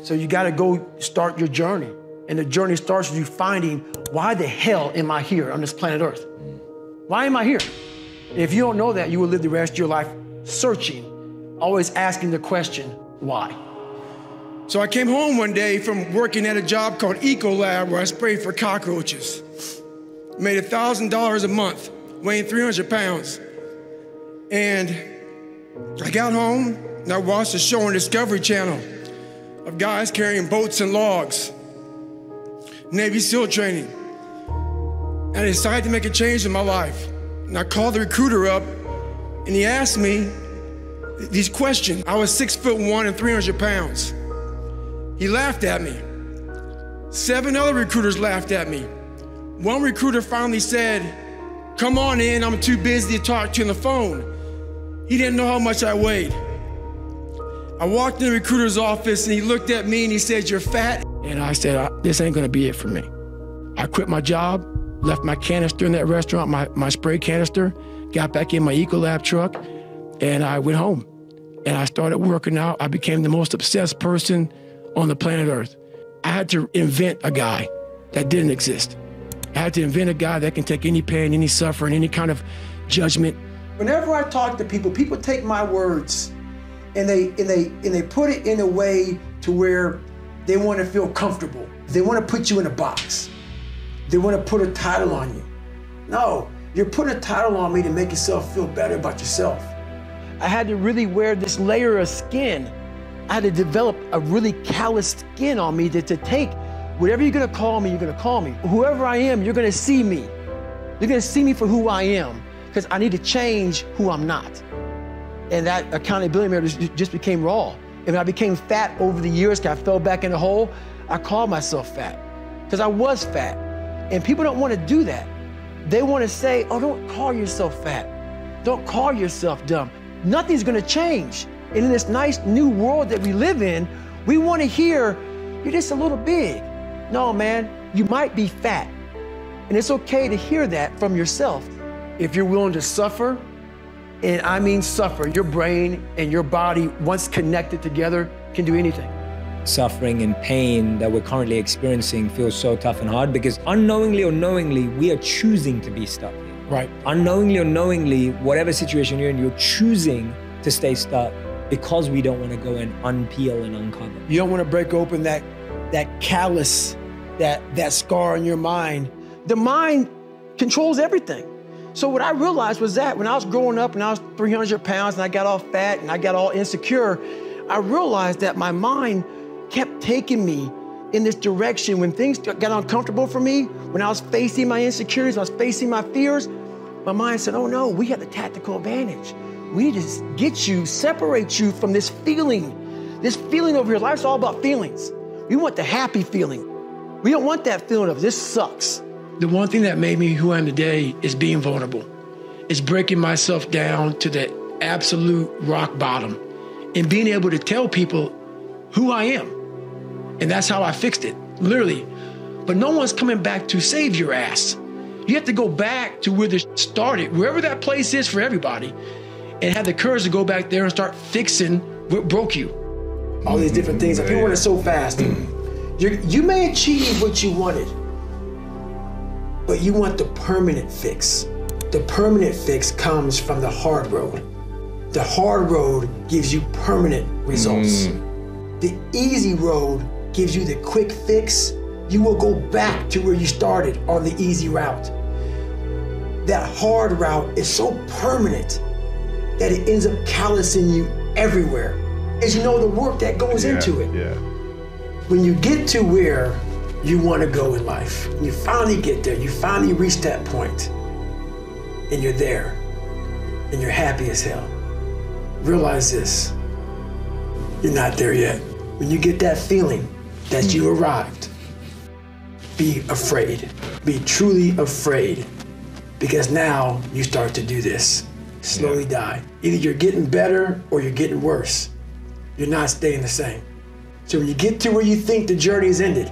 So you gotta go start your journey. And the journey starts with you finding, why the hell am I here on this planet Earth? Why am I here? And if you don't know that, you will live the rest of your life searching, always asking the question, why? So I came home one day from working at a job called Ecolab where I sprayed for cockroaches. Made $1,000 a month, weighing 300 pounds. And I got home and I watched a show on Discovery Channel of guys carrying boats and logs, Navy SEAL training. And I decided to make a change in my life. And I called the recruiter up and he asked me these questions. I was 6'1" and 300 pounds. He laughed at me. 7 other recruiters laughed at me. One recruiter finally said, "Come on in, I'm too busy to talk to you on the phone." He didn't know how much I weighed. I walked in the recruiter's office and he looked at me and he said, "You're fat." And I said, "This ain't gonna be it for me." I quit my job, left my canister in that restaurant, my spray canister, got back in my Ecolab truck, and I went home. And I started working out. I became the most obsessed person on the planet Earth. I had to invent a guy that didn't exist. I had to invent a guy that can take any pain, any suffering, any kind of judgment. Whenever I talk to people, people take my words and they put it in a way to where they want to feel comfortable. They want to put you in a box. They want to put a title on you. No, you're putting a title on me to make yourself feel better about yourself. I had to really wear this layer of skin. I had to develop a really calloused skin on me to take whatever you're gonna call me, you're gonna call me. Whoever I am, you're gonna see me. You're gonna see me for who I am, because I need to change who I'm not. And that accountability mirror just became raw. And when I became fat over the years, because I fell back in the hole, I called myself fat, because I was fat. And people don't wanna do that. They wanna say, "Oh, don't call yourself fat. Don't call yourself dumb." Nothing's gonna change. And in this nice new world that we live in, we wanna hear, "You're just a little big." No, man, you might be fat. And it's okay to hear that from yourself. If you're willing to suffer, and I mean suffer, your brain and your body, once connected together, can do anything. Suffering and pain that we're currently experiencing feels so tough and hard because unknowingly or knowingly, we are choosing to be stuck here. Right. Unknowingly or knowingly, whatever situation you're in, you're choosing to stay stuck because we don't want to go and unpeel and uncover. You don't want to break open that callus, that scar in your mind. The mind controls everything. So what I realized was that when I was growing up and I was 300 pounds and I got all fat and I got all insecure, I realized that my mind kept taking me in this direction. When things got uncomfortable for me, when I was facing my insecurities, I was facing my fears, my mind said, "Oh no, we have the tactical advantage. We need to separate you from this feeling over here. Life's all about feelings. We want the happy feeling. We don't want that feeling of this sucks." The one thing that made me who I am today is being vulnerable. It's breaking myself down to the absolute rock bottom and being able to tell people who I am. And that's how I fixed it, literally. But no one's coming back to save your ass. You have to go back to where this started, wherever that place is for everybody, and have the courage to go back there and start fixing what broke you. All these different things that people want it so fast. You may achieve what you wanted, but you want the permanent fix. The permanent fix comes from the hard road. The hard road gives you permanent results. The easy road gives you the quick fix. You will go back to where you started on the easy route. That hard route is so permanent that it ends up callousing you everywhere. As you know, the work that goes into it. Yeah. When you get to where you want to go in life, and you finally get there, you finally reach that point, and you're there, and you're happy as hell. Realize this, you're not there yet. When you get that feeling that you arrived, be afraid. Be truly afraid, because now you start to do this. Slowly die. Either you're getting better or you're getting worse. You're not staying the same. So when you get to where you think the journey is ended,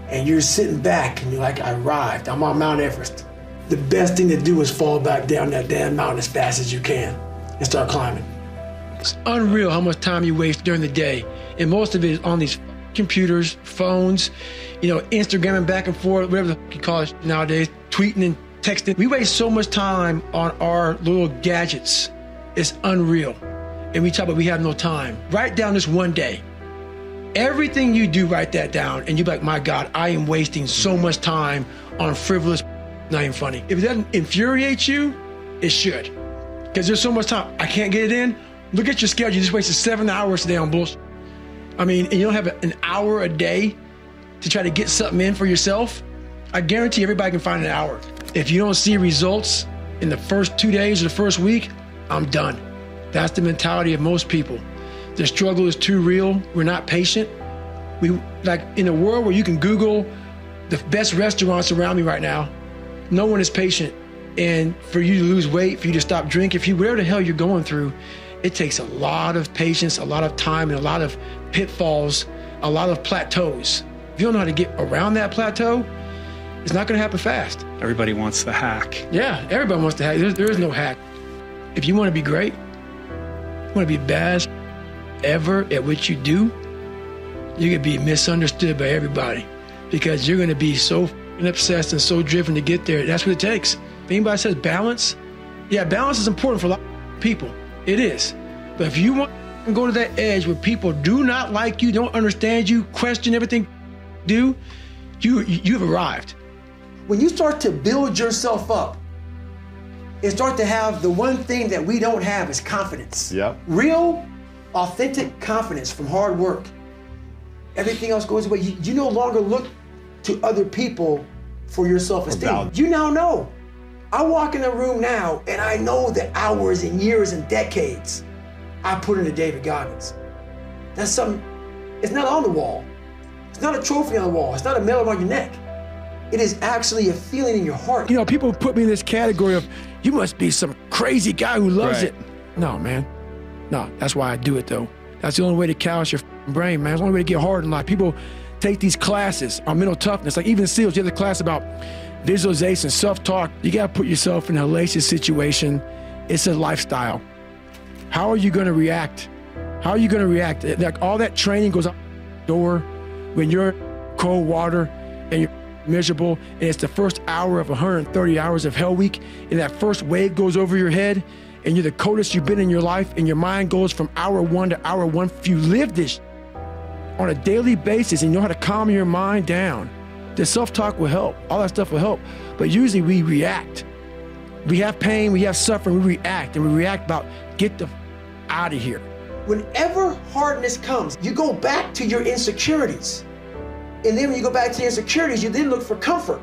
and you're sitting back and you're like, "I arrived, I'm on Mount Everest," the best thing to do is fall back down that damn mountain as fast as you can and start climbing. It's unreal how much time you waste during the day And most of it is on these computers, phones, Instagramming back and forth, whatever you call it nowadays, tweeting and texting. We waste so much time on our little gadgets. It's unreal. And we talk about we have no time. Write down this one day. Everything you do, write that down, and you're like, my God, I am wasting so much time on frivolous, not even funny. If it doesn't infuriate you, it should. Because there's so much time. I can't get it in. Look at your schedule. You just wasted 7 hours today on bullshit. I mean, and you don't have an hour a day to try to get something in for yourself. I guarantee everybody can find an hour. If you don't see results in the first 2 days or the first week, I'm done. That's the mentality of most people. The struggle is too real. We're not patient. We, like in a world where you can Google the best restaurants around me right now, no one is patient. And for you to lose weight, for you to stop drinking, whatever the hell you're going through, it takes a lot of patience, a lot of time, and a lot of pitfalls, a lot of plateaus. If you don't know how to get around that plateau, it's not going to happen fast. Everybody wants the hack. Yeah, everybody wants the hack. There is no hack. If you want to be great, you want to be best ever at what you do, you're going to be misunderstood by everybody because you're going to be so obsessed and so driven to get there. That's what it takes. If anybody says balance, yeah, balance is important for a lot of people. It is. But if you want to go to that edge where people do not like you, don't understand you, question everything you do, you've arrived. When you start to build yourself up and start to have the one thing that we don't have is confidence. Yep. Real, authentic confidence from hard work. Everything else goes away. You no longer look to other people for your self-esteem. You now know. I walk in a room now and I know the hours and years and decades I put into David Goggins. That's something, it's not on the wall. It's not a trophy on the wall. It's not a medal on your neck. It is actually a feeling in your heart. People put me in this category of, you must be some crazy guy who loves it. No, man. No, that's why I do it though. That's the only way to callous your brain, man. It's the only way to get hard in life. People take these classes on mental toughness, like even SEALs, you have the class about visualization, self-talk. You gotta put yourself in a hellacious situation. It's a lifestyle. How are you gonna react? How are you gonna react? Like all that training goes out the door when you're in cold water and you're miserable, and it's the first hour of 130 hours of Hell Week, and that first wave goes over your head, and you're the coldest you've been in your life, and your mind goes from hour one to hour one. If you live this on a daily basis and you know how to calm your mind down, the self-talk will help. All that stuff will help. But usually we react. We have pain, we have suffering, we react, and we react about get the out of here. Whenever hardness comes, you go back to your insecurities. And then when you go back to your insecurities, you then look for comfort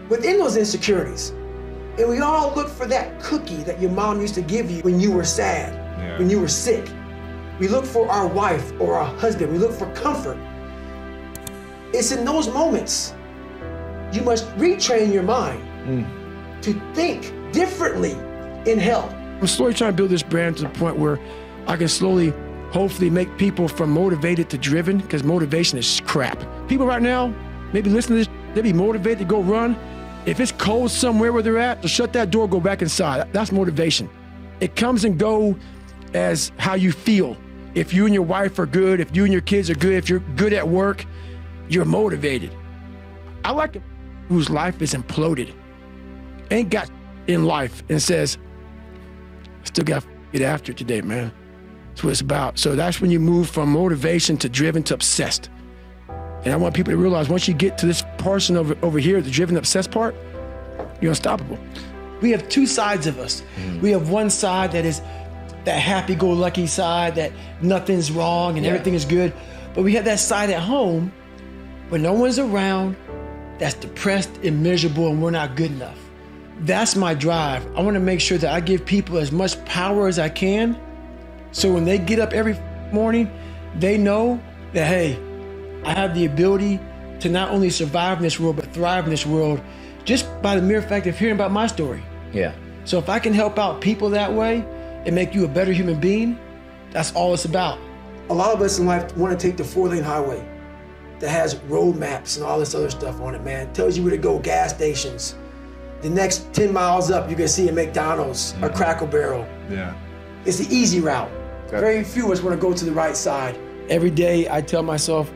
within those insecurities. And we all look for that cookie that your mom used to give you when you were sad, when you were sick. We look for our wife or our husband. We look for comfort. It's in those moments you must retrain your mind to think differently in hell. I'm slowly trying to build this brand to the point where I can slowly, hopefully make people from motivated to driven, because motivation is crap. People right now, maybe listen to this, they be motivated to go run. If it's cold somewhere where they're at, to shut that door, go back inside. That's motivation. It comes and go as how you feel. If you and your wife are good, if you and your kids are good, if you're good at work, you're motivated. I like a whose life is imploded, ain't got in life, and says, still got to get after it today, man. That's what it's about. So that's when you move from motivation to driven to obsessed. And I want people to realize once you get to this portion over here, the driven, obsessed part, you're unstoppable. We have two sides of us. We have one side that is that happy-go-lucky side, that nothing's wrong and everything is good. But we have that side at home when no one's around, that's depressed and miserable and we're not good enough. That's my drive. I want to make sure that I give people as much power as I can, so when they get up every morning, they know that, hey, I have the ability to not only survive in this world, but thrive in this world just by the mere fact of hearing about my story. Yeah. So if I can help out people that way and make you a better human being, that's all it's about. A lot of us in life want to take the 4-lane highway that has road maps and all this other stuff on it, man. It tells you where to go, gas stations. The next 10 miles up, you're gonna see a McDonald's, a Cracker Barrel. Yeah. It's the easy route. Very few of us want to go to the right side Every day I tell myself,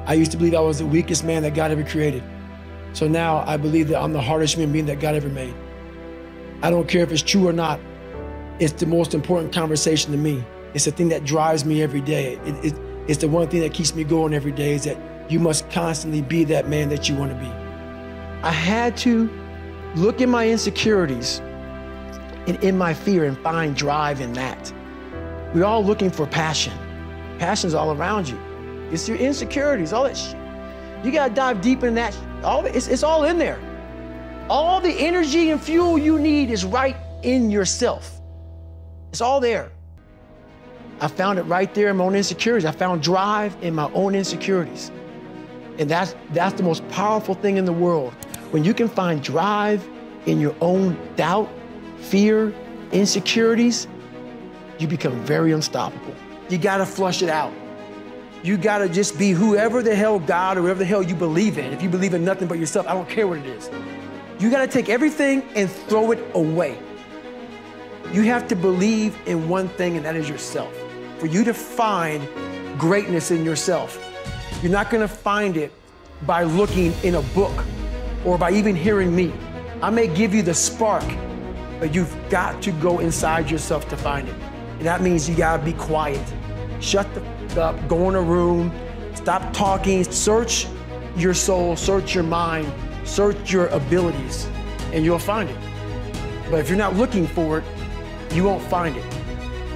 I used to believe I was the weakest man that God ever created. So now I believe that I'm the hardest human being that God ever made. I don't care if it's true or not. It's the most important conversation to me. It's the thing that drives me every day. It's the one thing that keeps me going every day, is that you must constantly be that man that you want to be. I had to look at my insecurities and in my fear and find drive in that. We're all looking for passion. Passion's all around you. It's your insecurities, all that shit. You gotta dive deep in that. It's all in there. All the energy and fuel you need is right in yourself. It's all there. I found it right there in my own insecurities. I found drive in my own insecurities. And that's the most powerful thing in the world. When you can find drive in your own doubt, fear, insecurities, you become very unstoppable. You gotta flush it out. You gotta just be whoever the hell God or whoever the hell you believe in. If you believe in nothing but yourself, I don't care what it is. You gotta take everything and throw it away. You have to believe in one thing, and that is yourself. For you to find greatness in yourself, you're not gonna find it by looking in a book or by even hearing me. I may give you the spark, but you've got to go inside yourself to find it. And that means you gotta be quiet. Shut the f up, go in a room, stop talking, search your soul, search your mind, search your abilities, and you'll find it. But if you're not looking for it, you won't find it.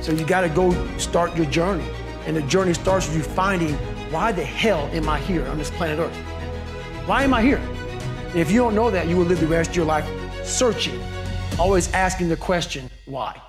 So you gotta go start your journey. And the journey starts with you finding, why the hell am I here on this planet Earth? Why am I here? And if you don't know that, you will live the rest of your life searching, always asking the question, why?